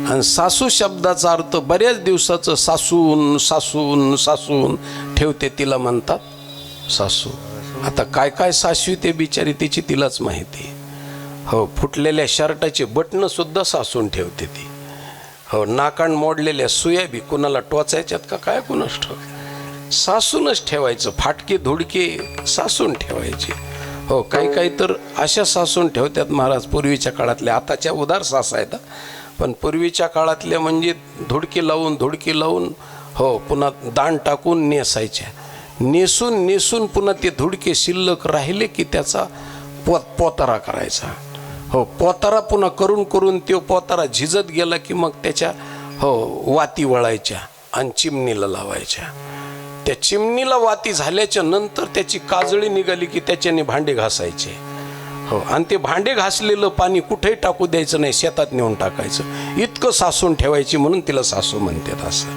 आणि सासू शब्दाचा अर्थ बऱ्याच दिवसाचं सासून सासून सासून ठेवते तिला म्हणतात सासू. आता काय काय सासू ते बिचारी तिची तिलाच माहिती. हो, फुटलेल्या शर्टाचे बटणं सुद्धा सासून ठेवते ती. हो, नाकाण मोडलेल्या सुया बी कुणाला टोचायच्यात का काय कुणास ठाऊक, सासूनच ठेवायचं. फाटके धुडके सासून ठेवायचे. हो, काही काही तर अशा सासून ठेवतात महाराज पूर्वीच्या काळातल्या. आताच्या उदार सासा आहेत, पण पूर्वीच्या काळातल्या म्हणजे धुडकी लावून हो पुन्हा दाण टाकून नेसायच्या. नेसून पुन्हा ते धुडके शिल्लक राहिले की त्याचा पोतारा करायचा. हो, पोतारा पुन्हा करून तो पोतारा झिजत गेला की मग त्याच्या हो वाती वळायच्या आणि चिमणीला लावायच्या. त्या चिमणीला वाती झाल्याच्या नंतर त्याची काजळी निघाली की त्याच्याने भांडे घासायचे. हो, आणि ते भांडे घासलेलं पाणी कुठेही टाकू द्यायचं नाही, शेतात नेऊन टाकायचं. इतकं सासून ठेवायची म्हणून तिला सासू म्हणतात असं.